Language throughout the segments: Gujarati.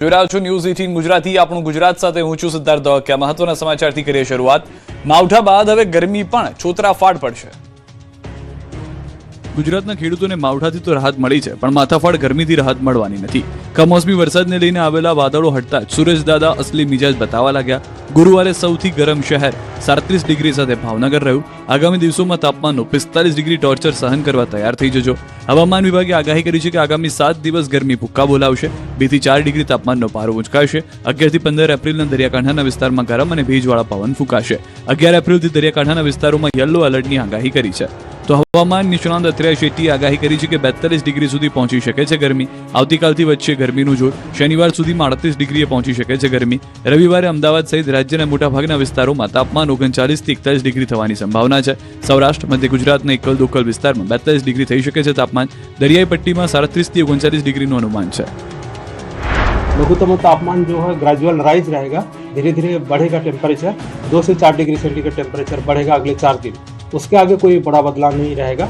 જોઈ રહ્યા છો ન્યૂઝ 18 ગુજરાતી આપણું ગુજરાત સાથે હું છું સિદ્ધાર્થ ધોળકિયા। મહત્વના સમાચારથી કરીએ શરૂઆત। માવઠા બાદ હવે ગરમી પણ છોતરાફાડ પડશે। ગુજરાતના ખેડૂતોને માવઠાથી તો રાહત મળી છે, પણ માથાફાડ ગરમીથી રાહત મળવાની નથી। કમોસમી વરસાદને લઈને આવેલા વાદળો હટતા જ સૂરજદાદા અસલી મિજાજ બતાવવા લાગ્યા। ગુરુવારે સૌથી ગરમ શહેર 37 ડિગ્રી સાથે ભાવનગર રહ્યું। આગામી દિવસોમાં તાપમાનનો 45 ડિગ્રી ટોર્ચર સહન કરવા તૈયાર થઈ જજો। હવામાન વિભાગે આગાહી કરી છે કે આગામી 7 દિવસ ગરમી ભૂક્કા બોલાવશે। 2 થી 4 ડિગ્રી તાપમાનનો પારો ઊંચકાશે। 11 થી 15 એપ્રિલના દરિયાકાંઠાના વિસ્તારમાં ગરમ અને ભેજવાળા પવન ફૂંકાશે। 11 એપ્રિલથી દરિયાકાંઠાના વિસ્તારોમાં યલો એલર્ટની આગાહી કરી છે। તો હવામાન નિષ્ણાંત અત્રેય શેટ્ટીએ આગાહી કરી છે કે 42 ડિગ્રી સુધી પહોંચી શકે છે ગરમી। આવતીકાલથી વધશે ગરમીનું જોર। શનિવાર સુધીમાં 38 ડિગ્રીએ પહોંચી શકે છે ગરમી। રવિવારે અમદાવાદ સહિત રાજ્યના મોટાભાગના વિસ્તારોમાં તાપમાન 39 થી 41 ડિગ્રી થવાની સંભાવના છે। સૌરાષ્ટ્ર મધ્ય ગુજરાતના એકલ દોકલ વિસ્તારમાં 42 ડિગ્રી થઈ શકે છે તાપમાન। दरियाई पट्टी में 37 થી 39 डिग्री अनुमान है। लघुत्तम तापमान जो है ग्रेजुअल राइज रहेगा, धीरे धीरे बढ़ेगा टेम्परेचर। 2 से 4 डिग्री सेंटीग्रेड टेम्परेचर बढ़ेगा अगले 4 दिन। उसके आगे कोई बड़ा बदलाव नहीं रहेगा।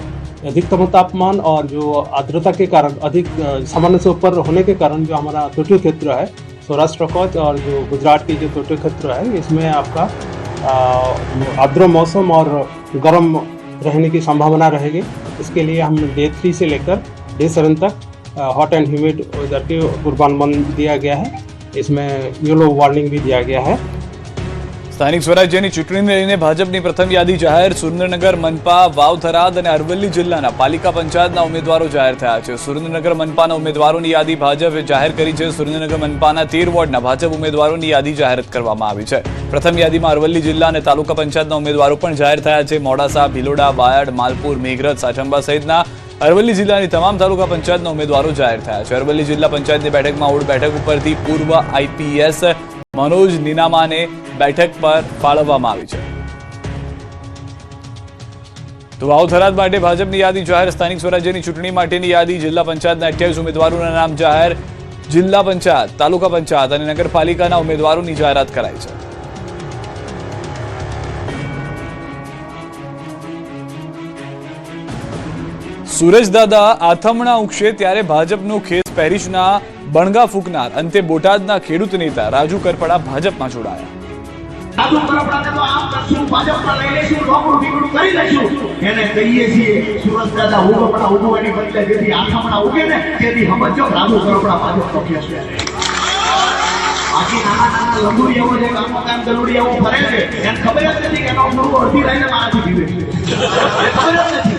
अधिकतम तापमान और जो आर्द्रता के कारण अधिक सामान्य से ऊपर होने के कारण जो हमारा तटीय क्षेत्र है सौराष्ट्र कच्छ और जो गुजरात की जो तटीय क्षेत्र है इसमें आपका आर्द्र मौसम और गर्म रहने की संभावना रहेगी। इसके लिए हम डे 3 से लेकर डे 7 तक हॉट एंड ह्यूमिड वेदर के पूर्वानुमान दिया गया है। इसमें येलो वार्निंग भी दिया गया है। સ્થાનિક સ્વરાજ્યની ચૂંટણીને લઈને ભાજપની પ્રથમ યાદી જાહેર। સુરેન્દ્રનગર મનપા, વાવ થરાદ અને અરવલ્લી જિલ્લાના પાલિકા પંચાયતના ઉમેદવારો જાહેર થયા છે। સુરેન્દ્રનગર મનપાના ઉમેદવારોની યાદી ભાજપે જાહેર કરી છે। સુરેન્દ્રનગર મનપાના 13 વોર્ડના ભાજપ ઉમેદવારોની યાદી જાહેર કરવામાં આવી છે। પ્રથમ યાદીમાં અરવલ્લી જિલ્લા અને તાલુકા પંચાયતના ઉમેદવારો પણ જાહેર થયા છે। મોડાસા, ભિલોડા, બાયડ, માલપુર, મેઘરજ, સાચંબા સહિતના અરવલ્લી જિલ્લાની તમામ તાલુકા પંચાયતના ઉમેદવારો જાહેર થયા છે। અરવલ્લી જિલ્લા પંચાયતની બેઠકમાં ઓડ બેઠક ઉપરથી પૂર્વ આઈપીએસ મનોજ નીનામાને બેઠક પર ફાળવવામાં આવી છે। તો વાવ થરાદ માટે ભાજપની યાદી જાહેર। સ્થાનિક સ્વરાજ્યની ચૂંટણી માટેની યાદી। જિલ્લા પંચાયતના 28 ઉમેદવારોના નામ જાહેર। જિલ્લા પંચાયત, તાલુકા પંચાયત અને નગરપાલિકાના ઉમેદવારોની જાહેરાત કરાઈ છે। સૂરજદાદા આથમણા ઉગશે ત્યારે ભાજપનો ખેસ પહેરીશના બણગા ફૂંકનાર અંતે બોટાદના ખેડૂત નેતા રાજુ કરપડા ભાજપમાં જોડાયા। રાજુ કરપડાને તો આમ કરશું, ભાજપમાં લઈ લેશું, લોકરું બીગડું કરી લેશું। એને કહીએ છીએ સૂરજદાદા ઉગપડા ઉગવાની બદલે જેથી આથમણા ઉગે ને તેથી સમજો રાજુ કરપડા ભાજપનો ખેસ છે। બાકી નાના નાના લંબુડિયાઓ જે કામ ગલુડિયાઓ ફરે છે એને ખબર જ નથી કે એનો ગુરુ અડધી રહીને મારાથી જીવે છે, ખબર જ નથી।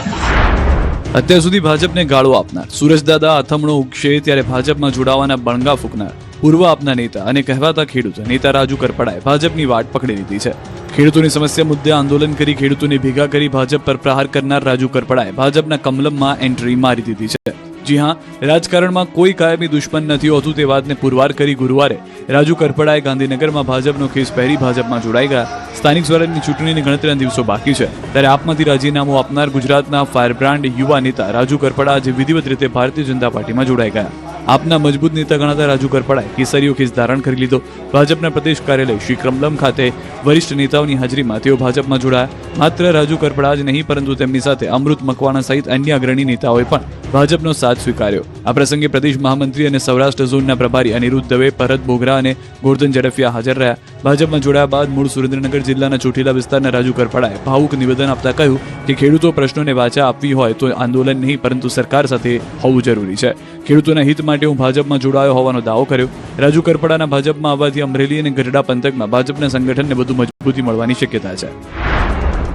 અત્યાર સુધી ભાજપને ગાળો આપનાર સૂરજદાદા આથમણો ઉગશે ત્યારે ભાજપમાં જોડાવાના બણગા ફૂંકનાર પૂર્વ આપના નેતા અને કહેવાતા ખેડૂત નેતા રાજુ કરપડાએ ભાજપની વાટ પકડી લીધી છે। ખેડૂતોની સમસ્યા મુદ્દે આંદોલન કરી ખેડૂતોને ભેગા કરી ભાજપ પર પ્રહાર કરનાર રાજુ કરપડાએ ભાજપના કમલમમાં એન્ટ્રી મારી દીધી છે। જી હા, રાજકારણમાં કોઈ કાયમી દુશ્મન નથી હોતું તે વાતને પુરવાર કરી ગુરુવારે રાજુ કરપડાએ ગાંધીનગરમાં ભાજપનો ખેસ પહેરી ભાજપમાં જોડાઈ ગયા। સ્થાનિક સ્વરાજની ચૂંટણીની ગણતરીના દિવસો બાકી છે ત્યારે આપમાંથી રાજીનામું આપનાર ગુજરાતના ફાયરબ્રાન્ડ યુવા નેતા રાજુ કરપડા આજે વિધિવત રીતે ભારતીય જનતા પાર્ટીમાં જોડાઈ ગયા। આપના મજબૂત નેતા ગણાતા રાજુ કરપડાએ કેસરીયો ખેસ ધારણ કરી લીધો। ભાજપના પ્રદેશ કાર્યાલય શ્રી કમલમ ખાતે વરિષ્ઠ નેતાઓની હાજરીમાં તેઓ ભાજપમાં જોડાયા। માત્ર રાજુ કરપડા જ નહીં પરંતુ તેમની સાથે અમૃત મકવાણા સહિત અન્ય અગ્રણી નેતાઓએ પણ ભાજપનો સાથ સ્વીકાર્યો। આ પ્રસંગે પ્રદેશ મહામંત્રી અને સૌરાષ્ટ્ર ઝોનના પ્રભારી અનિરુદ્ધ દવે, ભરત બોગરા અને ગોરધન ઝડફિયા હાજર રહ્યા। ભાજપમાં જોડાયા બાદ મૂળ સુરેન્દ્રનગર જિલ્લાના ચોટીલા વિસ્તારના રાજુ કરપડાએ ભાવુક નિવેદન આપતા કહ્યું કે ખેડૂતો પ્રશ્નોને વાચા આપવી હોય તો આંદોલન નહીં પરંતુ સરકાર સાથે હોવું જરૂરી છે। ખેડૂતોના હિત માટે હું ભાજપમાં જોડાયો હોવાનો દાવો કર્યો। રાજુ કરપડાના ભાજપમાં આવવાથી અમરેલી અને ગઢડા પંથકમાં ભાજપના સંગઠનને વધુ મજબૂતી મળવાની શક્યતા છે।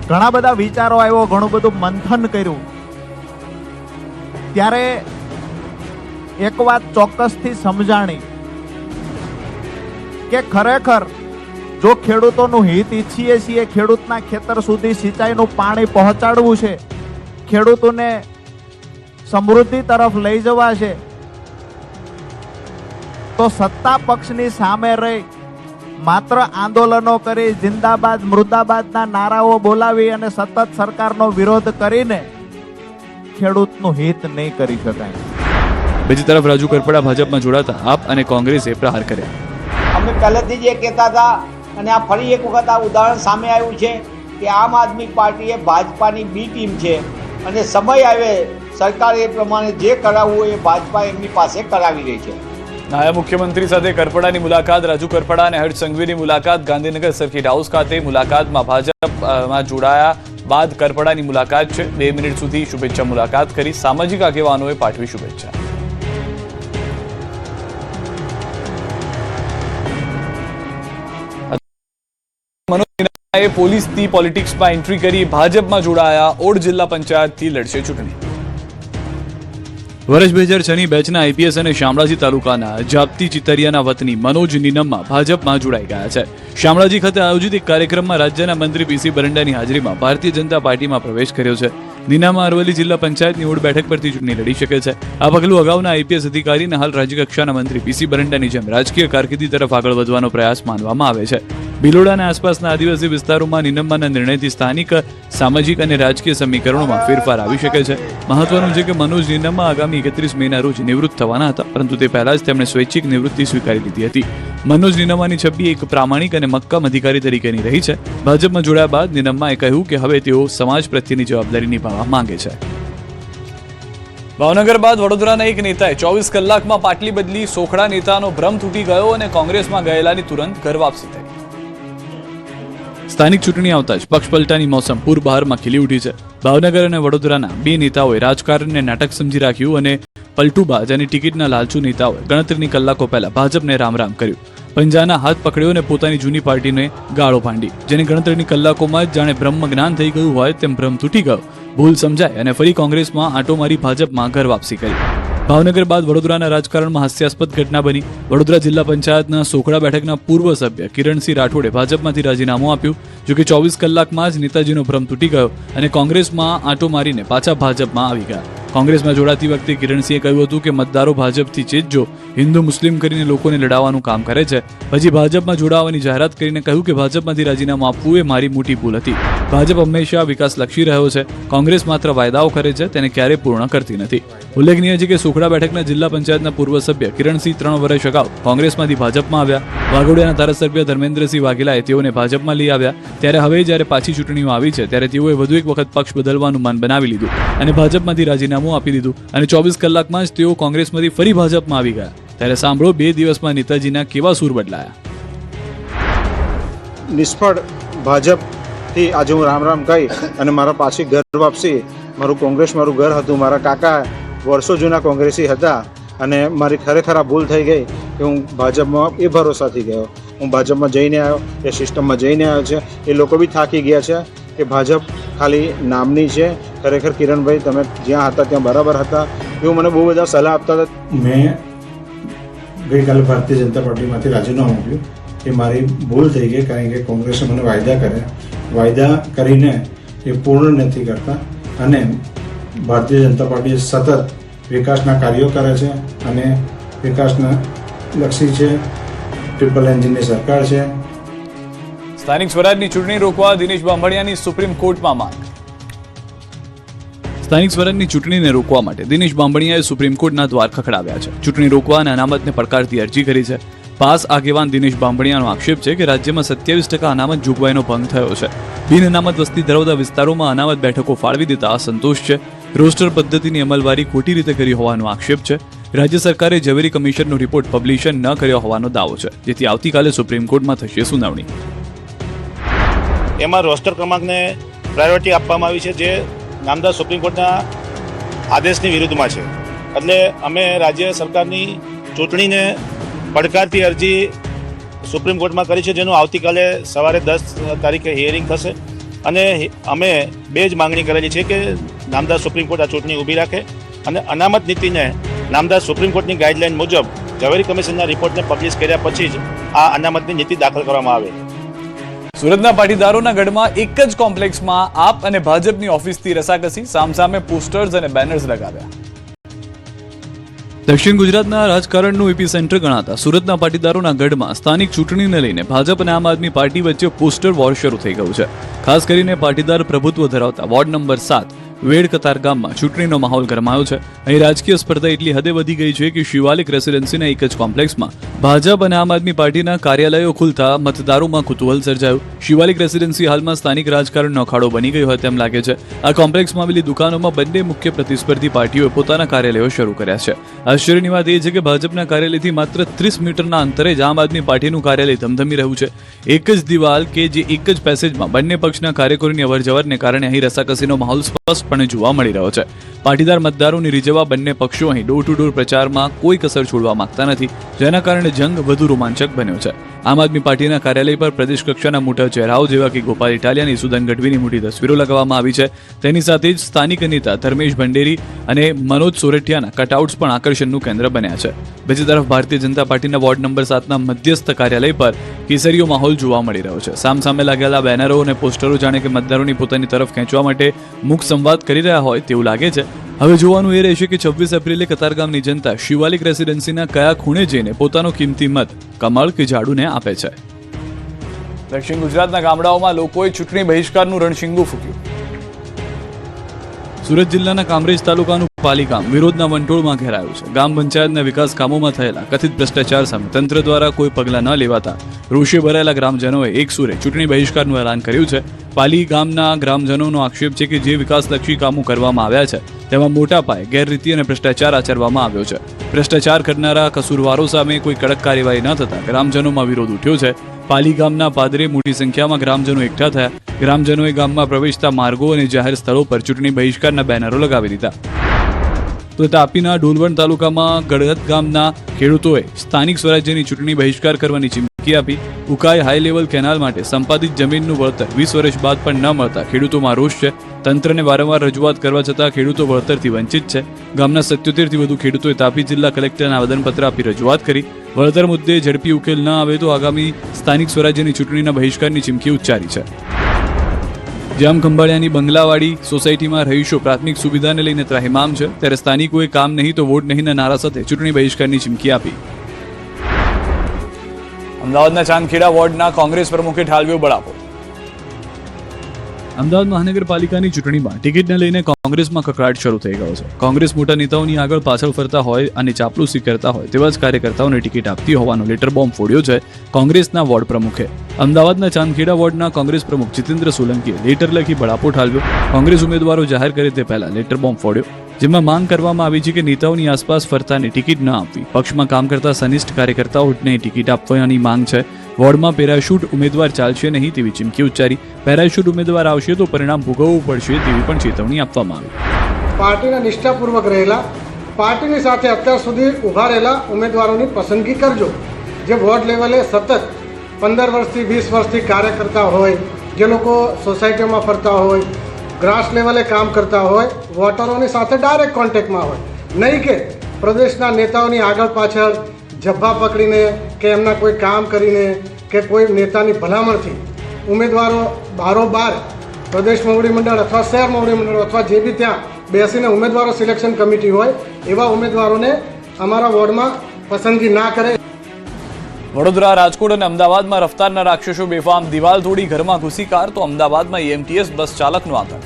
ઘણા બધા વિચારો આવ્યો, ઘણું બધું મંથન કર્યું ત્યારે એક વાત ચોક્કસથી સમજાણી કે ખરેખર જો ખેડૂતોનું હિત ઈચ્છીએ છીએ, ખેડૂતના ખેતર સુધી સિંચાઈનું પાણી પહોંચાડવું છે, ખેડૂતોને સમૃદ્ધિ તરફ લઈ જવા છે તો સત્તા પક્ષની સામે રહી માત્ર આંદોલનો કરી જિંદાબાદ મુર્દાબાદના નારાઓ બોલાવી અને સતત સરકારનો વિરોધ કરીને ખેડૂતનું હિત નહીં કરી શકાય। બીજી તરફ રાજુ કરપડા ભાજપમાં જોડાતા આપ અને કોંગ્રેસે પ્રહાર કર્યા। અમે પહેલેથી જ એ કહેતા હતા અને આ ફરી એક વખત આ ઉદાહરણ સામે આવ્યું છે કે આમ આદમી પાર્ટી એ ભાજપાની બી ટીમ છે અને સમય આવે સરકાર એ પ્રમાણે જે કરાવવું એ ભાજપા એમની પાસે કરાવી રહી છે। નાયબ મુખ્યમંત્રી સાથે કરપડાની મુલાકાત. રાજુ કરપડા અને હર્ષ સંઘવીની મુલાકાત. ગાંધીનગર સર્કિટ હાઉસ ખાતે મુલાકાતમાં ભાજપમાં જોડાયા બાદ કરપડાની મુલાકાત છે. 2 મિનિટ સુધી શુભેચ્છા મુલાકાત કરી. સામાજિક આગેવાનોએ પાઠવી શુભેચ્છા. મનોજ સિન્હાએ પોલીસની પોલિટિક્સમાં એન્ટ્રી કરી ભાજપમાં જોડાયા. ઓડ જિલ્લા પંચાયતથી લડશે ચૂંટણી. વર્ષ 2006ની બેચના આઈપીએસ અને શામળાજી તાલુકાના જાપતી ચિતરિયાના વતની મનોજ નીનમ્મા ભાજપમાં જોડાઈ ગયા છે. શામળાજી ખાતે આયોજિત એક કાર્યક્રમમાં રાજ્યના મંત્રી પીસી બરંડાની હાજરીમાં ભારતીય જનતા પાર્ટીમાં પ્રવેશ કર્યો છે. નીનામા અરવલ્લી જિલ્લા પંચાયતની ઓડ બેઠક પરથી ચૂંટણી લડી શકે છે. આ પગલું અગાઉના આઈપીએસ અધિકારી અને હાલ રાજ્યકક્ષાના મંત્રી પીસી બરંડાની જેમ રાજકીય કારકિર્દી તરફ આગળ વધવાનો પ્રયાસ માનવામાં આવે છે. ભિલોડા અને આસપાસના આદિવાસી વિસ્તારોમાં નીનમ્માના નિર્ણયથી સ્થાનિક સામાજિક અને રાજકીય સમીકરણોમાં ફેરફાર આવી શકે છે. મહત્વનું છે કે મનોજ નીનમ્મા આગામી 31 મેના રોજ નિવૃત્ત થવાના હતા, પરંતુ તે પહેલા જ તેમણે સ્વૈચ્છિક નિવૃત્તિ સ્વીકારી લીધી હતી. મનોજ નીનમ્માની છબી એક પ્રામાણિક અને મક્કમ અધિકારી તરીકેની રહી છે. ભાજપમાં જોડાયા બાદ નીનમ્માએ કહ્યું કે હવે તેઓ સમાજ પ્રત્યેની જવાબદારી નિભાવવા માંગે છે. ભાવનગર બાદ વડોદરાના એક નેતાએ 24 કલાકમાં પાટલી બદલી. સોખડા નેતાનો ભ્રમ તૂટી ગયો અને કોંગ્રેસમાં ગયેલાની તુરંત ઘર વાપસી થઈ. સ્થાનિક ચૂંટણી આવતા જ પક્ષ પલટાની મોસમ પૂરબહારમાં ખીલી ઉઠી છે. ભાવનગર અને વડોદરાના 2 નેતાઓએ રાજકારણને નાટક સમજી રાખ્યું અને પલટુબાજ અને ટિકિટના લાલચુ નેતાઓએ ગણતરીની કલાકો પહેલા ભાજપને રામ રામ કર્યું. પંજાના હાથ પકડ્યો અને પોતાની જૂની પાર્ટીને ગાળો ભાંડી. જેને ગણતરીની કલાકોમાં જ જાણે બ્રહ્મ જ્ઞાન થઈ ગયું હોય તેમ ભ્રમ તૂટી ગયો. ભૂલ સમજાય અને ફરી કોંગ્રેસમાં આંટો મારી ભાજપમાં ઘર વાપસી કરી. ભાવનગર બાદ વડોદરાના રાજકારણમાં હાસ્યાસ્પદ ઘટના બની. વડોદરા જિલ્લા પંચાયતના સોખડા બેઠકના પૂર્વ સભ્ય કિરણસિંહ રાઠોડે ભાજપમાંથી રાજીનામું આપ્યું. જોકે 24 કલાકમાં જ નેતાજીનો ભ્રમ તૂટી ગયો અને કોંગ્રેસમાં આંટો મારીને પાછા ભાજપમાં આવી ગયા. કોંગ્રેસમાં જોડાતી વખતે કિરણસિંહે કહ્યું હતું કે મતદારો ભાજપથી ચેતજો. હિન્દુ મુસ્લિમ કરીને લોકોને લડાવવાનું કામ કરે છે. પછી ભાજપમાં જોડાવાની જાહેરાત કરીને કહ્યું કે ભાજપમાંથી રાજીનામું આપવું એ મારી મોટી ભૂલ હતી. ભાજપ હંમેશા વિકાસલક્ષી રહ્યો છે. કોંગ્રેસ માત્ર વાયદાઓ કરે છે, તેને ક્યારેય પૂર્ણ કરતી નથી. ઉલ્લેખનીય છે કે સોખડા બેઠકના જિલ્લા પંચાયતના પૂર્વ સભ્ય કિરણસિંહ 3 વર્ષ અગાઉ કોંગ્રેસમાંથી ભાજપમાં આવ્યા. વાઘોડિયાના ધારાસભ્ય ધર્મેન્દ્રસિંહ વાઘેલાએ તેઓને ભાજપમાં લઈ આવ્યા. ત્યારે હવે જ્યારે પાછી ચૂંટણીઓ આવી છે ત્યારે તેઓએ વધુ એક વખત પક્ષ બદલવાનું મન બનાવી લીધું અને ભાજપમાંથી રાજીનામું આપી દીધું અને 24 કલાકમાં જ તેઓ કોંગ્રેસમાંથી ફરી ભાજપમાં આવી ગયા. ત્યારે સાંભળો 2 દિવસમાં નેતાજીના કેવા સૂર બદલાયા. નિષ્ફળ ભાજપથી આજે હું રામ રામ કહી અને મારા પાછી ઘર વાપસી. મારું કોંગ્રેસ મારું ઘર હતું. મારા કાકા વર્ષો જૂના કોંગ્રેસી હતા અને મારી ખરેખર આ ભૂલ થઈ ગઈ કે હું ભાજપમાં એ ભરોસાથી ગયો. હું ભાજપમાં જઈને આવ્યો, એ સિસ્ટમમાં જઈને આવ્યો છે. એ લોકો બી થાકી ગયા છે કે ભાજપ ખાલી નામની છે. ખરેખર કિરણભાઈ તમે જ્યાં હતા ત્યાં બરાબર હતા. એવું મને બહુ બધા સલાહ આપતા હતા. મેં ગઈકાલે ભારતીય જનતા પાર્ટીમાંથી રાજીનામું આપ્યું. એ મારી ભૂલ થઈ ગઈ, કારણ કે કોંગ્રેસે મને વાયદા કરીને એ પૂર્ણ નથી કરતા અને ભારતીય જનતા પાર્ટી સતત વિકાસના કાર્યો કરે છે અને વિકાસના લક્ષી છે. ટ્રિપલ એન્જિનની સરકાર છે. સ્થાનિક સ્વરાજની ચૂંટણી રોકવા દિનેશ બાંભણિયાની સુપ્રીમ કોર્ટમાં માંગ. સ્થાનિક સ્વરાજની ચૂંટણીને રોકવા માટે દિનેશ બાંભણિયાએ સુપ્રીમ કોર્ટના દ્વાર ખખડાવ્યા છે. ચૂંટણી રોકવા અને અનામતને પડકારતી અરજી કરી છે. પાસ આગેવાન દિનેશ બાંભણિયાનો આક્ષેપ છે કે રાજ્યમાં 27% અનામત જોગવાઈનો ભંગ થયો છે. બિન અનામત વસ્તી ધરાવતા વિસ્તારોમાં અનામત બેઠકો ફાળવી દેતા અસંતોષ છે. રોસ્ટર પદ્ધતિની અમલવારી ખોટી રીતે કરી હોવાનો આક્ષેપ છે. રાજ્ય સરકારે ઝવેરી કમિશનનો રિપોર્ટ પબ્લિશ ન કર્યો હોવાનો દાવો છે, જેથી આવતીકાલે સુપ્રીમ કોર્ટમાં થશે સુનાવણી. એમાં રોસ્ટર ક્રમાંકને પ્રાયોરિટી આપવામાં આવી છે, જે નામદાર સુપ્રીમ કોર્ટના આદેશની વિરુદ્ધમાં છે. એટલે અમે રાજ્ય સરકારની ચૂંટણીને પડકારતી અરજી સુપ્રીમ કોર્ટમાં કરી છે, જેનું આવતીકાલે સવારે 10 તારીખે હિયરિંગ થશે. અને અમે 2 જ માંગણી કરેલી છે કે નામદાર સુપ્રીમ કોર્ટ આ ચૂંટણી ઊભી રાખે અને અનામત નીતિને નામદાર સુપ્રીમ કોર્ટની ગાઈડલાઈન મુજબ ઝવેરી કમિશનના રિપોર્ટને પબ્લિશ કર્યા પછી જ આ અનામતની નીતિ દાખલ કરવામાં આવે. સુરતના પાટીદારોના ગઢમાં એક જ કોમ્પ્લેક્સમાં આપ અને ભાજપની ઓફિસથી રસાકસી. સામસામે પોસ્ટર્સ અને બેનર્સ લગાવ્યા. દક્ષિણ ગુજરાતના રાજકારણનું એપી સેન્ટર ગણાતા સુરતના પાટીદારોના ગઢમાં સ્થાનિક ચૂંટણીને લઈને ભાજપ અને આમ આદમી પાર્ટી વચ્ચે પોસ્ટર વોર શરૂ થઈ ગયું છે. ખાસ કરીને પાટીદાર પ્રભુત્વ ધરાવતા વોર્ડ નંબર 7 વેડ કતારગામમાં ચૂંટણીનો માહોલ ગરમાયો છે. અહીં રાજકીય સ્પર્ધા એટલી હદે વધી ગઈ છે કે શિવાલિક રેસિડેન્સીના એક જ કોમ્પ્લેક્સમાં ભાજપ અને આમ આદમી પાર્ટીના કાર્યાલયો ખુલતા મતદારોમાં કુતૂહલ સર્જાયું. શિવાલિક રેસિડેન્સી હાલમાં સ્થાનિક રાજકારણનો અખાડો બની ગયો હોય તેમ લાગે છે. આ કોમ્પ્લેક્સમાં આવેલી દુકાનોમાં બંને મુખ્ય પ્રતિસ્પર્ધી પાર્ટીઓએ પોતાના કાર્યાલયો શરૂ કર્યા છે. આશ્ચર્યની વાત એ છે કે ભાજપના કાર્યાલયથી માત્ર 30 મીટરના અંતરે જ આમ આદમી પાર્ટીનું કાર્યાલય ધમધમી રહ્યું છે. એક જ દિવાલ કે જે એક જ પેસેજમાં બંને પક્ષના કાર્યકરોની અવરજવરને કારણે અહીં રસાકસીનો માહોલ સ્પષ્ટપણે જોવા મળી રહ્યો છે. પાટીદાર મતદારોને રીઝવવા બંને પક્ષો અહીં ડોર ટુ ડોર પ્રચારમાં કોઈ કસર છોડવા માંગતા નથી, જેના કારણે જંગ વધુ રોમાંચક બન્યો છે. આમ આદમી પાર્ટીના કાર્યાલય પર પ્રદેશ કક્ષાના મોટા ચહેરાઓ જેવા કે ગોપાલ ઇટાલિયાની, સુદન ગઢવીની મોટી તસવીરો લગાવવામાં આવી છે. તેની સાથે જ સ્થાનિક નેતા ધર્મેશ ભંડેરી અને મનોજ સોરઠિયાના કટઆઉટ્સ પણ આકર્ષણનું કેન્દ્ર બન્યા છે. બીજી તરફ ભારતીય જનતા પાર્ટીના વોર્ડ નંબર 7ના મધ્યસ્થ કાર્યાલય પર કેસરીયો માહોલ જોવા મળી રહ્યો છે. સામસામે લાગેલા બેનરો અને પોસ્ટરો જાણે કે મતદારોની પોતાની તરફ ખેંચવા માટે મુખ સંવાદ કરી રહ્યા હોય તેવું લાગે છે. હવે જોવાનું એ રહેશે કે 26 એપ્રિલે કતારગામની જનતા શિવાલિક રેસિડેન્સીના કયા ખૂણે જઈને પોતાનો કિંમતી મત કમળ કે ઝાડુને આપે છે. દક્ષિણ ગુજરાતના ગામડાઓમાં લોકોએ ચૂંટણી બહિષ્કારનું રણશીંગું ફૂક્યું. સુરત જિલ્લાના કામરેજ તાલુકાનું પાલી ગામ વિરોધના વંટોળમાં ઘેરાયું છે. ગ્રામ પંચાયતના વિકાસ કામોમાં થયેલા કથિત ભ્રષ્ટાચાર સામે તંત્ર દ્વારા કોઈ પગલાં ન લેવાતા રોષે ભરાયેલા ગ્રામજનોએ એક સુરે ચૂંટણી બહિષ્કારનું એલાન કર્યું છે. પાલી ગામના ગ્રામજનોનો આક્ષેપ છે કે જે વિકાસલક્ષી કામો કરવામાં આવ્યા છે તેમાં મોટા પાયે ગેરરીતિ અને ભ્રષ્ટાચાર આચરવામાં આવ્યો છે. ભ્રષ્ટાચાર કરનારા કસૂરવારો સામે કોઈ કડક કાર્યવાહી ન થતા ગ્રામજનોમાં વિરોધ ઉઠ્યો છે. પાલી ગામના પાદરે મોટી સંખ્યામાં ગ્રામજનો એકઠા થયા. ગ્રામજનોએ ગામમાં પ્રવેશતા માર્ગો અને જાહેર સ્થળો પર ચૂંટણી બહિષ્કારના બેનરો લગાવી દીધા. તો તાપીના ડોલવણ તાલુકામાં ગળગત ગામના ખેડૂતોએ સ્થાનિક સ્વરાજ્યની ચૂંટણી બહિષ્કાર કરવાની ચીમકી આપી. ઉકાઈ હાઈ લેવલ કેનાલ માટે સંપાદિત જમીનનું વળતર 20 વર્ષ બાદ પણ ન મળતા ખેડૂતોમાં રોષ છે. તંત્રને વારંવાર રજૂઆત કરવા છતાં ખેડૂતો વળતરથી વંચિત છે. ગામના 77થી વધુ ખેડૂતોએ તાપી જિલ્લા કલેક્ટરને આવેદનપત્ર આપી રજૂઆત કરી. વળતર મુદ્દે ઝડપી ઉકેલ ન આવે તો આગામી સ્થાનિક સ્વરાજ્યની ચૂંટણીના બહિષ્કારની ચીમકી ઉચ્ચારી છે. જામ ખંભાળિયાની બંગલાવાડી સોસાયટીમાં રહીશો પ્રાથમિક સુવિધાને લઈને ત્રાહિમામ છે, ત્યારે સ્થાનિકોએ કામ નહીં તો વોટ નહીંના નારા સાથે ચૂંટણી બહિષ્કારની ચીમકી આપી. અમદાવાદના ચાંદખેડા વોર્ડના કોંગ્રેસ પ્રમુખે ઠાલવ્યો બળાપો. અમદાવાદ મહાનગરપાલિકાની ચૂંટણીમાં ટિકિટને લઈને કોંગ્રેસમાં કકળાટ શરૂ થઈ ગયો છે. કોંગ્રેસ મોટા નેતાઓની આગળ પાછળ ફરતા હોય અને ચાપલુસી કરતા હોય તેવા જ કાર્યકર્તાઓને ટિકિટ આપતી હોવાનો લેટર બોમ્બ ફોડ્યો છે કોંગ્રેસના વોર્ડ પ્રમુખે. અમદાવાદના ચાંદખેડા વોર્ડના કોંગ્રેસ પ્રમુખ જીતેન્દ્ર સોલંકીએ લેટર લખી બળાપો ઠાલવ્યો. કોંગ્રેસ ઉમેદવારો જાહેર કરે તે પહેલા લેટર બોમ્બ ફોડ્યો, જેમાં માંગ કરવામાં આવી છે કે નેતાઓની આસપાસ ફરતાને ટિકિટ ન આપવી. પક્ષમાં કામ કરતા સનિષ્ઠ કાર્યકર્તાઓને ટિકિટ આપવાની માંગ છે. વોર્ડમાં પેરાશૂટ ઉમેદવાર ચાલશે નહીં તેવી ચીમકી ઉચ્ચારી. પેરાશૂટ ઉમેદવાર આવશે તો પરિણામ ભોગવવું પડશે તેવી પણ ચેતવણી આપવામાં આવી. પાર્ટીના નિષ્ઠાપૂર્વક રહેલા, પાર્ટીની સાથે અત્યાર સુધી ઊભા રહેલા ઉમેદવારોની પસંદગી કરજો. જે વોર્ડ લેવલે સતત 15 વર્ષથી 20 વર્ષથી કાર્ય કરતા હોય, જે લોકો સોસાયટીઓમાં ફરતા હોય, ગ્રાસ લેવલે કામ કરતા હોય, વોટરોની સાથે ડાયરેક્ટ કોન્ટેક્ટમાં હોય, નહીં કે પ્રદેશના નેતાઓની આગળ પાછળ જબ્બા પકડીને કે એમના કોઈ કામ કરીને કે કોઈ નેતાની ભલામણથી ઉમેદવારો બારોબાર પ્રદેશ મોવડી મંડળ અથવા શહેર મોવડી મંડળ અથવા જે બી ત્યાં બેસીને ઉમેદવારો સિલેક્શન કમિટી હોય એવા ઉમેદવારોને અમારા વોર્ડમાં પસંદગી ના કરે. વડોદરા, રાજકોટ અને અમદાવાદમાં રફતારના રાક્ષસો બેફામ, દિવાલ તોડી ઘરમાં ઘૂસી કાર તો અમદાવાદમાં એમટીએસ બસ ચાલકનો આતંક.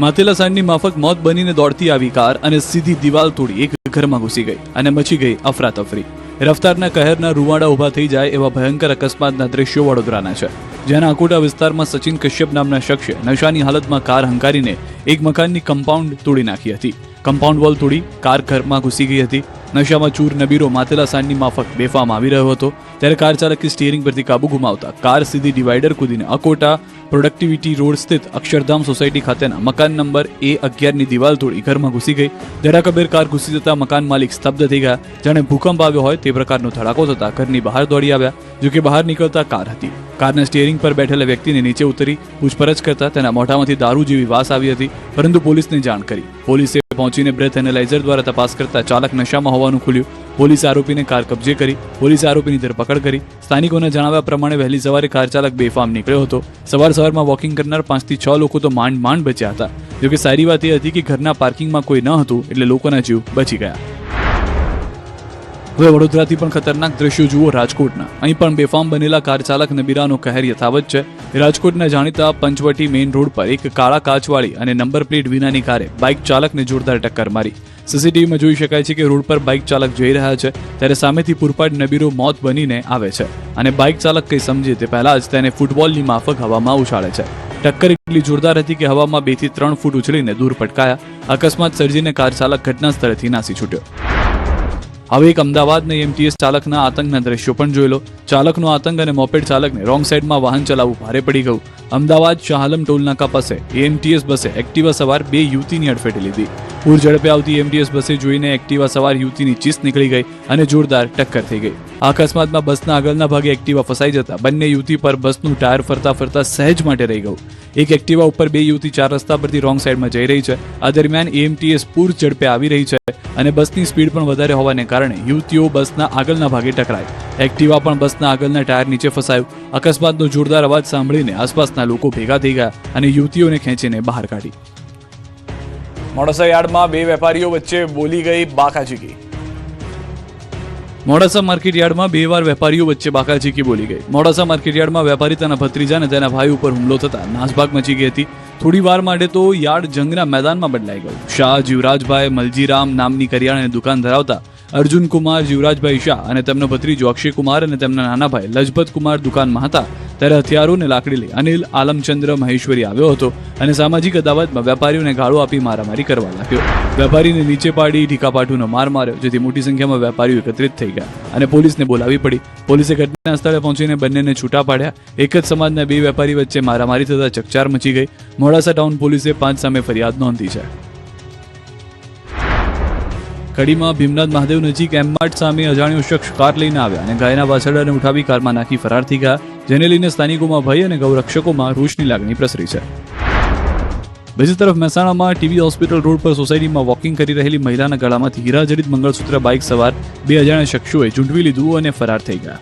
માથેલા સાંજની માફક મોત બનીને દોડતી આવી કાર અને સીધી દિવાલ તોડી એક ઘરમાં ઘૂસી ગઈ અને મચી ગઈ અફરાતફરી. રફતારના કહેરના રૂવાડા ઊભા થઈ જાય એવા ભયંકર અકસ્માતના દ્રશ્યો વડોદરાના છે, જેના અકોટા વિસ્તારમાં સચિન કશ્યપ નામના શખ્સે નશાની હાલતમાં કાર હંકારીને એક મકાનની કમ્પાઉન્ડ તોડી નાખી હતી. કમ્પાઉન્ડ વોલ તોડી કાર ઘરમાં ઘૂસી ગઈ હતી. નશામાં ચૂર નબીરો માથેલા સાંજની માફક બેફામ આવી રહ્યો હતો, ત્યારે કાર ચાલકે સ્ટીયરિંગ પરથી કાબુ ગુમાવતા કાર સીધી ડિવાઈડર કૂદીને અકોટા પ્રોડક્ટિવિટી રોડ સ્થિત અક્ષરધામ સોસાયટી ખાતેના મકાન નંબર A11ની દિવાલ તોડી ઘરમાં ઘૂસી ગઈ. ધડાકાભેર કાર ઘૂસી જતા મકાન માલિક સ્તબ્ધ થઈ ગયા. જાણે ભૂકંપ આવ્યો હોય તે પ્રકારનો ધડાકો થતા ઘરની બહાર દોડી આવ્યા. જોકે બહાર નીકળતા કાર હતી. કારના સ્ટીયરિંગ પર બેઠેલા વ્યક્તિને નીચે ઉતરી પૂછપરછ કરતા તેના મોઢામાંથી દારૂ જેવી વાસ આવી હતી, પરંતુ પોલીસને જાણ કરી. પોલીસે પહોંચીને બ્રેથ એનાલાઇઝર દ્વારા તપાસ કરતા ચાલક નશામાં હોવાનું ખુલ્યું. પોલીસે આરોપીને કાર કબજે કરી. પોલીસે આરોપીની ધરપકડ કરી. સ્થાનિકોના જણાવ્યા પ્રમાણે વહેલી સવારે કાર ચાલક બેફામ નીકળ્યો હતો. સવારમાં વોકિંગ કરનાર 5 થી 6 લોકો તો માંડ બચ્યા હતા. જોકે સારી વાત એ હતી કે ઘરના પાર્કિંગમાં કોઈ ન હતું, એટલે લોકોના જીવ બચી ગયા. હવે વડોદરાથી પણ ખતરનાક દ્રશ્યો જુઓ રાજકોટના. અહીં પણ બેફામ બનેલા કાર ચાલક નબીરાનો કહેર યથાવત છે. રાજકોટના જાણીતા પંચવટી મેઇન રોડ પર એક કાળા કાચવાળી અને નંબર પ્લેટ વિનાની કારે બાઇક ચાલકને જોરદાર ટક્કર મારી. સીસીટીવીમાં જોઈ શકાય છે કે રોડ પર બાઇક ચાલક જઈ રહ્યા છે ત્યારે સામેથી પૂરપાટ નબીરો મોત બનીને આવે છે અને બાઇક ચાલક કંઈ સમજે તે પહેલા જ તેને ફૂટબોલની માફક હવામાં ઉછાળે છે. ટક્કર એટલી જોરદાર હતી કે હવામાં 2 થી 3 ફૂટ ઉછળીને દૂર પટકાયા. અકસ્માત સર્જીને કાર ચાલક ઘટના સ્થળેથી નાસી છૂટ્યો. હવે એક અમદાવાદના એમટીએસ ચાલકના આતંકના દ્રશ્યો પણ જોઈ લો. ચાલકનો આતંક અને મોપેડ ચાલકને રોંગ સાઈડમાં વાહન ચલાવવું ભારે પડી ગયું. અમદાવાદ શાહઆલમ ટોલનાકા પાસે એમટીએસ બસે એક્ટિવા સવાર 2 યુવતીની અડફેટે લીધી. પૂર ઝડપે આવતી એમટીએસ બસે જોઈને એક્ટિવા સવાર યુવતીની ચીસ નીકળી ગઈ અને જોરદાર ટક્કર થઈ ગઈ. આ અકસ્માતમાં બસના આગળના ભાગે એક્ટિવા ફસાઈ જતા બંને યુવતી પર બસનું ટાયર ફરતા ફરતા સહેજ માટે રહી ગયું. એક એક્ટિવા ઉપર 2 યુવતી 4 રસ્તા પરથી રોંગ સાઈડમાં જઈ રહી છે. આ દરમિયાન એમટીએસ પૂર ઝડપે આવી રહી છે અને બસની સ્પીડ પણ વધારે હોવાને કારણે યુવતીઓ બસના આગળના ભાગે ટકરાઈ. એક્ટિવા પણ બસના આગળના ટાયર નીચે ફસાયું. અકસ્માતનો જોરદાર અવાજ સાંભળીને આસપાસના લોકો ભેગા થઈ ગયા અને યુવતીઓને ખેંચીને બહાર કાઢી. મોડાસા યાર્ડમાં 2 વેપારીઓ વચ્ચે બોલી ગઈ બાકાચીકી. મોડાસા માર્કેટ યાર્ડમાં 2 વાર વેપારીઓ વચ્ચે બાકાચીકી બોલી ગઈ. મોડાસા માર્કેટ યાર્ડમાં વેપારી તેના ભત્રીજા અને તેના ભાઈ ઉપર હુમલો થતા નાસભાગ મચી ગઈ હતી. થોડી વાર માટે તો યાર્ડ જંગના મેદાનમાં બદલાઈ ગયું. શાહ જીવરાજભાઈ મલજીરામ નામની કરિયાણાની દુકાન ધરાવતા અર્જુન કુમાર જીવરાજભાઈ શાહ અને તેમનો ભત્રીજો અક્ષય કુમાર અને તેમના નાના ભાઈ લજપત કુમાર દુકાનમાં હતા ત્યારે હથિયારોને લાકડી લઈ અનિલ આલમચંદ્ર મહેશ્વરી આવ્યો હતો અને સામાજિક અદાવતમાં વેપારીઓને ગાળો આપી મારામારી કરવા લાગ્યો. વેપારીને નીચે પાડી ઢીકાપાટુનો માર માર્યો જેથી મોટી સંખ્યામાં વેપારીઓ એકત્રિત થઈ ગયા અને પોલીસને બોલાવી પડી. પોલીસે ઘટના સ્થળે પહોંચીને બંનેને છૂટા પાડ્યા. એક જ સમાજના 2 વેપારી વચ્ચે મારામારી થતા ચકચાર મચી ગઈ. મોડાસા ટાઉન પોલીસે 5 સામે ફરિયાદ નોંધી છે. કડીમાં ભીમનાથ મહાદેવ નજીક એમમાર્ટ સામે અજાણ્યો શખ્સ કાર લઈને આવ્યા અને ગાયના વાછરડાને ઉઠાવી કારમાં નાખી ફરાર થઈ ગયા, જેને લઈને સ્થાનિકોમાં ભય અને ગૌરક્ષકોમાં રોષની લાગણી પ્રસરી છે. બીજી તરફ મહેસાણામાં ટીવી હોસ્પિટલ રોડ પર સોસાયટીમાં વોકિંગ કરી રહેલી મહિલાના ગળામાંથી હીરાજડિત મંગળસૂત્ર બાઇક સવાર 2 અજાણ્યા શખ્સોએ ઝૂંટવી લીધું અને ફરાર થઈ ગયા.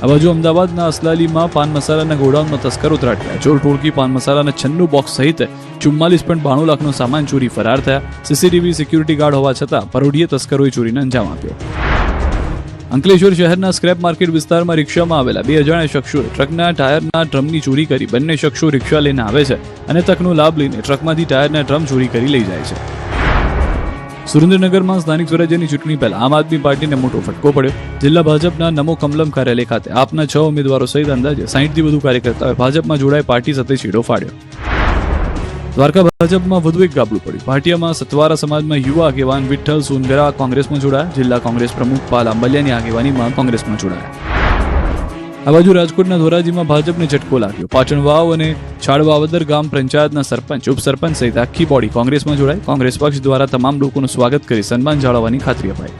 આ બાજુ અમદાવાદના અસલાલીમાં પાન મસાલાના ગોડાઉનમાં તસ્કરો ત્રાટક્યા. ચોર ટોળકી પાન મસાલાના 96 બોક્સ સહિત 44.92 લાખનો સામાન ચોરી ફરાર થયા. સીસીટીવી સિક્યુરિટી ગાર્ડ હોવા છતાં પરોઢીએ તસ્કરોએ ચોરીને અંજામ આપ્યો. અંકલેશ્વર શહેરના સ્ક્રેપ માર્કેટ વિસ્તારમાં રિક્ષામાં આવેલા 2 અજાણ્યા શખ્સોએ ટ્રકના ટાયરના ડ્રમની ચોરી કરી. બંને શખ્સો રિક્ષા લઈને આવે છે અને તકનો લાભ લઈને ટ્રકમાંથી ટાયરના ડ્રમ ચોરી કરી લઈ જાય છે. સુરેન્દ્રનગરમાં સ્થાનિક સ્વરાજ્યની ચૂંટણી પહેલા આમ આદમી પાર્ટીને મોટો ફટકો પડ્યો. જિલ્લા ભાજપના નમો કમલમ કાર્યાલય ખાતે આપના 6 ઉમેદવારો સહિત અંદાજે 60 થી વધુ કાર્યકર્તાઓએ ભાજપમાં જોડાઈ પાર્ટી સાથે છેડો ફાડ્યો. દ્વારકા ભાજપમાં વધુ એક ગાબડું પડ્યું. પાટિયામાં સતવારા સમાજમાં યુવા આગેવાન વિઠ્ઠલ સોનગરા કોંગ્રેસમાં જોડાયા. જિલ્લા કોંગ્રેસ પ્રમુખ પાલ આંબલિયાની આગેવાનીમાં કોંગ્રેસમાં જોડાયા. આ બાજુ રાજકોટના ધોરાજીમાં ભાજપને ઝટકો લાગ્યો. પાટણવાવ અને છાડવાવદર ગામ પંચાયતના સરપંચ ઉપસરપંચ સહિત આખી બોડી કોંગ્રેસમાં જોડાઈ. કોંગ્રેસ પક્ષ દ્વારા તમામ લોકોનું સ્વાગત કરી સન્માન જાળવવાની ખાતરી અપાઈ.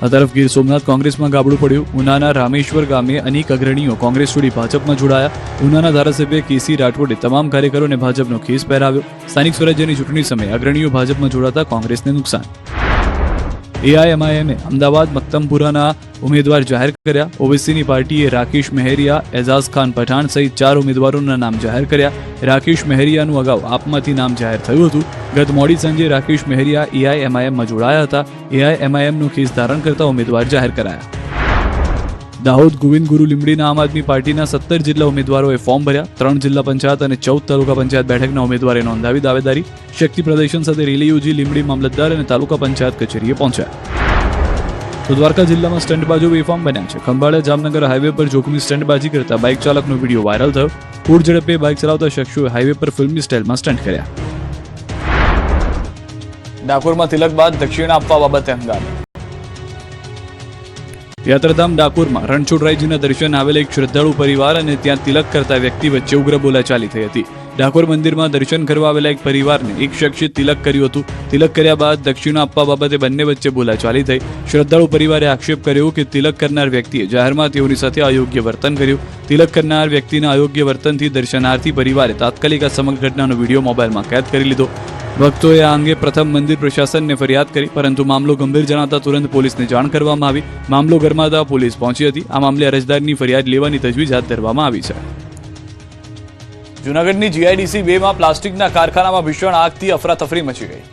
આ તરફ ગીર સોમનાથ કોંગ્રેસમાં ગાબડું પડ્યું. ઉનાના રામેશ્વર ગામે અનેક અગ્રણીઓ કોંગ્રેસ છોડી ભાજપમાં જોડાયા. ઉનાના ધારાસભ્ય કેસી રાઠોડે તમામ કાર્યકરોને ભાજપનો ખેસ પહેરાવ્યો. સ્થાનિક સ્વરાજ્યની ચૂંટણી સમયે અગ્રણીઓ ભાજપમાં જોડાતા કોંગ્રેસને નુકસાન. એઆઈએમઆઈએમે અમદાવાદ મક્તમપુરાના ઉમેદવાર જાહેર કર્યા. ઓવેસીની પાર્ટીએ રાકેશ મહેરિયા, એઝાઝ ખાન પઠાણ સહિત 4 ઉમેદવારોના નામ જાહેર કર્યા. રાકેશ મહેરિયાનું અગાઉ આપમાંથી નામ જાહેર થયું હતું. ગત મોડી સાંજે રાકેશ મહેરિયા એઆઈએમઆઈએમમાં જોડાયા હતા. એઆઈએમઆઈએમનો કેસ ધારણ કરતા ઉમેદવાર જાહેર કરાયા. દાહોદ ગોવિંદ ગુરુ લીમડીના આમ આદમી પાર્ટીના 17 જિલ્લા ઉમેદવારોએ ફોર્મ ભર્યા. 3 જિલ્લા પંચાયત અને 14 તાલુકા પંચાયત બેઠકના ઉમેદવારે નોંધાવી દાવેદારી. શક્તિ પ્રદર્શન સાથે રેલી યોજી લીમડી મામલતદાર અને તાલુકા પંચાયત કચેરીએ પહોંચ્યા. તો દ્વારકા જિલ્લામાં સ્ટંટબાજો બેફામ બન્યા છે. ખંભાળિયા જામનગર હાઈવે પર જોખમી સ્ટંટબાજી કરતા બાઇક ચાલકનો વિડીયો વાયરલ થયો. પૂર ઝડપે બાઇક ચલાવતા શખ્સોએ હાઈવે પર ફિલ્મી સ્ટાઇલમાં સ્ટંટ કર્યા. ડાકોરમાં તિલક બાદ દક્ષિણ આપવા બાબતે હંગામો. યાત્રાધામ ડાકોરમાં રણછોડરાયજીના દર્શન આવેલા એક શ્રદ્ધાળુ પરિવાર અને ત્યાં તિલક કરતા વ્યક્તિ વચ્ચે ઉગ્ર બોલાચાલી થઈ હતી. ડાકોર મંદિરમાં દર્શન કરવા આવેલા એક પરિવારને એક શખ્સે તિલક કર્યું હતું. તિલક કર્યા બાદ દક્ષિણા આપવા બાબતે બંને વચ્ચે બોલાચાલી થઈ. શ્રદ્ધાળુ પરિવારે આક્ષેપ કર્યો કે તિલક કરનાર વ્યક્તિએ જાહેરમાં તેઓની સાથે અયોગ્ય વર્તન કર્યું. તિલક કરનાર વ્યક્તિના અયોગ્ય વર્તનથી દર્શનાર્થી પરિવારે તાત્કાલિક આ સમગ્ર ઘટનાનો વિડીયો મોબાઈલમાં કેદ કરી લીધો. ભક્તોએ આ અંગે પ્રથમ મંદિર પ્રશાસનને ફરિયાદ કરી, પરંતુ મામલો ગંભીર જણાતા તુરંત પોલીસને જાણ કરવામાં આવી. મામલો ગરમાતા પોલીસ પહોંચી હતી. આ મામલે અરજદારની ફરિયાદ લેવાની તજવીજ હાથ ધરવામાં આવી છે. જૂનાગઢની જીઆઈડીસી 2માં પ્લાસ્ટિકના કારખાનામાં ભીષણ આગથી અફરાતફરી મચી ગઈ.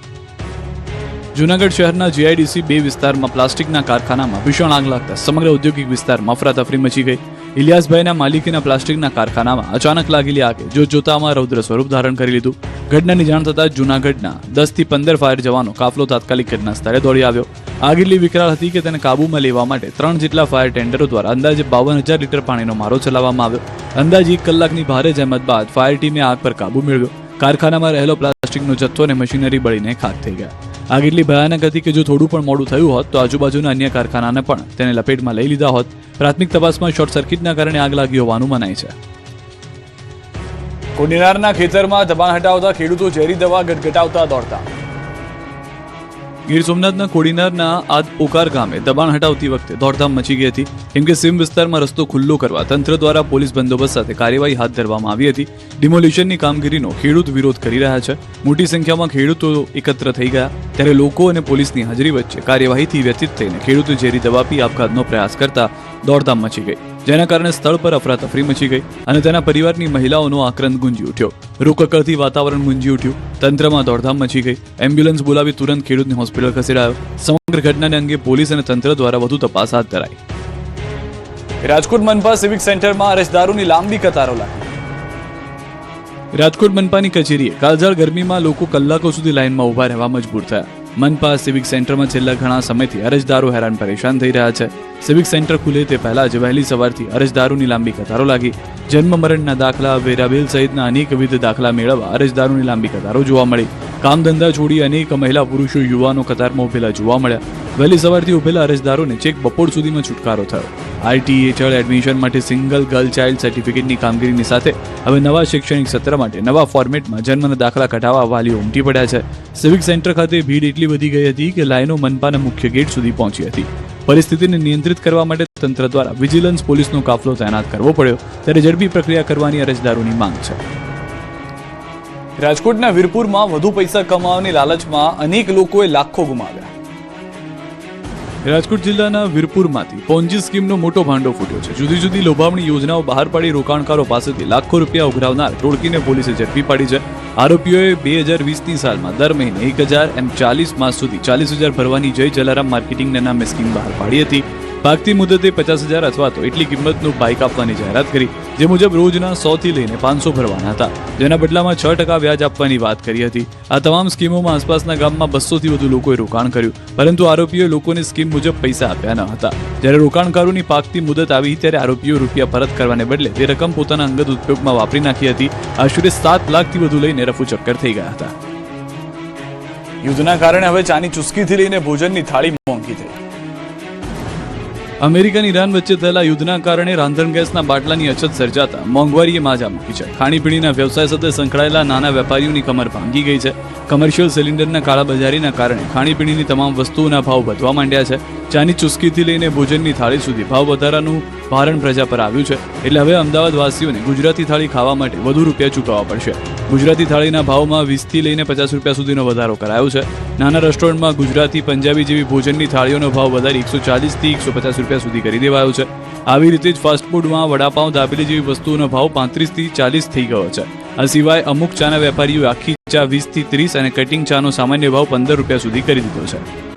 જૂનાગઢ શહેરના જીઆઈડીસી 2 વિસ્તારમાં પ્લાસ્ટિકના કારખાનામાં ભીષણ આગ લાગતા સમગ્ર ઔદ્યોગિક વિસ્તારમાં અફરાતફરી મચી ગઈ. ઇલિયાસભાઈના માલિકીના પ્લાસ્ટિકના કારખાનામાં અચાનક લાગેલી આગે જોતજોતામાં રૌદ્ર સ્વરૂપ ધારણ કરી લીધું. ઘટનાની જાણ થતાં જૂનાગઢના 10 થી 15 ફાયર જવાનો કાફલો તાત્કાલિક ઘટના સ્થળે દોડી આવ્યો. આગ એટલી વિકરાળ હતી કે તેને કાબૂમાં લેવા માટે 3 જેટલા ફાયર ટેન્ડરો દ્વારા અંદાજે 52,000 લીટર પાણીનો મારો ચલાવવામાં આવ્યો. અંદાજે 1 કલાકની ભારે જહેમત બાદ ફાયર ટીમે આગ પર કાબુ મેળવ્યો. કારખાનામાં રહેલો પ્લાસ્ટિકનો જથ્થો અને મશીનરી બળીને ખાખ થઈ ગયા. આગ એટલી ભયાનક હતી કે જો થોડું પણ મોડું થયું હોત તો આજુબાજુના અન્ય કારખાનાને પણ તેને લપેટમાં લઈ લીધા હોત. પ્રાથમિક તપાસમાં શોર્ટ સર્કિટના કારણે આગ લાગી હોવાનું મનાય છે. કોડીનારના ખેતરમાં દબાણ હટાવતા ખેડૂતો ઝેરી દવા ગટગટાવતા દોડતા. ગીર સોમનાથના કોડીનારના આદપોકાર ગામે દબાણ હટાવતી વખતે દોડધામ મચી ગઈ હતી, કેમ કે સીમ વિસ્તારમાં રસ્તો ખુલ્લો કરવા તંત્ર દ્વારા પોલીસ બંદોબસ્ત સાથે કાર્યવાહી હાથ ધરવામાં આવી હતી. ડિમોલિશનની કામગીરીનો ખેડૂત વિરોધ કરી રહ્યા છે. મોટી સંખ્યામાં ખેડૂતો એકત્ર થઈ ગયા ત્યારે લોકો અને પોલીસની હાજરી વચ્ચે કાર્યવાહીથી વ્યથિત થઈને ખેડૂતો ઝેરી દવા પી આપઘાતનો પ્રયાસ કરતા દોડધામ મચી ગઈ, જેના કારણે સ્થળ પર અફરાતફરી મચી ગઈ અને તેના પરિવારની મહિલાઓનો આક્રંદ ગુંજી ઉઠ્યો. રોકકળથી વાતાવરણ ગુંજી ઉઠ્યું. તંત્રમાં દોડધામ મચી ગઈ. એમ્બ્યુલન્સ બોલાવી તુરંત ખેડૂતને હોસ્પિટલ ખસેડાયો. સમગ્ર ઘટનાને અંગે પોલીસ અને તંત્ર દ્વારા વધુ તપાસ હાથ ધરાઈ. રાજકોટ મનપા સિવિક સેન્ટરમાં અરજદારોની લાંબી કતારો લાગી. રાજકોટ મનપાની કચેરીએ કાળઝાળ ગરમીમાં લોકો કલાકો સુધી લાઇનમાં ઉભા રહેવા મજબૂર થયા. મનપા સિવિક સેન્ટરમાં છેલ્લા ઘણા સમયથી અરજદારો હેરાન પરેશાન થઈ રહ્યા છે. સિવિક સેન્ટર ખુલે તે પહેલા જ વહેલી સવારથી અરજદારોની લાંબી કતારો લાગી. જન્મ મરણના દાખલા, વેરાબિલ સહિતના અનેકવિધ દાખલા મેળવવા અરજદારોની લાંબી કતારો જોવા મળી. કામ ધંધા છોડી અનેક મહિલા, પુરુષો, યુવાનો કતારમાં ઉભેલા જોવા મળ્યા. વહેલી સવારથી ઉભેલા અરજદારોને છેક બપોર સુધીમાં છુટકારો થયો. આઈટી, એચઆર, એડમિશન માટે સિંગલ ગર્લ ચાઇલ્ડ સર્ટિફિકેટની કામગીરીની સાથે હવે નવા શૈક્ષણિક સત્ર માટે નવા ફોર્મેટમાં જન્મના દાખલા કઢાવવા વાલીઓ ઉમટી પડ્યા છે. સિવિક સેન્ટર ખાતે ભીડ એટલી વધી ગઈ હતી કે લાઈનો મનપાના મુખ્ય ગેટ સુધી પહોંચી હતી. પરિસ્થિતિને નિયંત્રિત કરવા માટે તંત્ર દ્વારા વિજિલન્સ પોલીસનો કાફલો તૈનાત કરવો પડ્યો, ત્યારે ઝડપી પ્રક્રિયા કરવાની અરજદારોની માંગ છે. રાજકોટના વીરપુરમાં વધુ પૈસા કમાવાની લાલચમાં અનેક લોકોએ લાખો ગુમાવ્યા. રાજકોટ જિલ્લાના વીરપુરમાંથી પોન્જી સ્કીમનો મોટો ભાંડો ફૂટ્યો છે. જુદી જુદી લોભામણી યોજનાઓ બહાર પાડી રોકાણકારો પાસેથી લાખો રૂપિયા ઉઘરાવનાર ટોળકીને પોલીસે ઝડપી પાડી છે. આરોપીઓએ 2020ની સાલમાં દર મહિને 1,000 એમ 40 માસ સુધી 40,000 ભરવાની જય જલારામ માર્કેટિંગના નામે સ્કીમ બહાર પાડી હતી. ભાગતી મુદતે 50,000 અથવા તો એટલી કિંમતનું બાઇક આપવાની જાહેરાત કરી, જે મુજબ રોજના 100 થી લઈને 500 ભરવાના હતા, જેના બદલામાં 6% વ્યાજ આપવાની વાત કરી હતી. આ તમામ સ્કીમોમાં આસપાસના ગામમાં 200 થી વધુ લોકોએ રોકાણ કર્યું, પરંતુ આરોપીઓએ લોકોને સ્કીમ મુજબ પૈસા આપ્યા ન હતા. જ્યારે રોકાણકારોની પાકતી મુદત આવી ત્યારે આરોપીઓ રૂપિયા પરત કરવાને બદલે તે રકમ પોતાના અંગત ઉપયોગમાં વાપરી નાખી હતી. આશરે 7 લાખથી વધુ લઈને રફુચક્કર થઈ ગયા હતા. યુદ્ધના કારણે હવે ચાની ચુસ્કીથી લઈને ભોજનની થાળી મોંઘી થઈ. અમેરિકા અને ઈરાન વચ્ચે થયેલા યુદ્ધના કારણે રાંધણ ગેસના બાટલાની અછત સર્જાતા મોંઘવારીએ માજા મૂકી છે. ખાણીપીણીના વ્યવસાય સાથે સંકળાયેલા નાના વેપારીઓની કમર ભાંગી ગઈ છે. કમર્શિયલ સિલિન્ડરના કાળાબજારીના કારણે ખાણીપીણીની તમામ વસ્તુઓના ભાવ વધવા માંડ્યા છે. ચાની ચુસ્કીથી લઈને ભોજનની થાળી સુધી ભાવ વધારાનું ભારણ પ્રજા પર આવ્યું છે. એટલે હવે અમદાવાદ વાસીઓને ગુજરાતી થાળી ખાવા માટે વધુ રૂપિયા ચૂકવવા પડશે. ગુજરાતી થાળીના ભાવમાં 20 થી લઈને 50 રૂપિયા સુધીનો વધારો કરાયો છે. નાના રેસ્ટોરન્ટમાં ગુજરાતી, પંજાબી જેવી ભોજનની થાળીઓનો ભાવ વધારી 140 થી 150 રૂપિયા સુધી કરી દેવાયો છે. આવી રીતે જ ફાસ્ટફૂડમાં વડાપાઉં, દાબેલી જેવી વસ્તુઓનો ભાવ 35 થી 40 થઈ ગયો છે. આ સિવાય અમુક ચાના વેપારીઓ આખી ચા 20 થી 30 અને કટિંગ ચાનો સામાન્ય ભાવ 15 રૂપિયા સુધી કરી દીધો છે.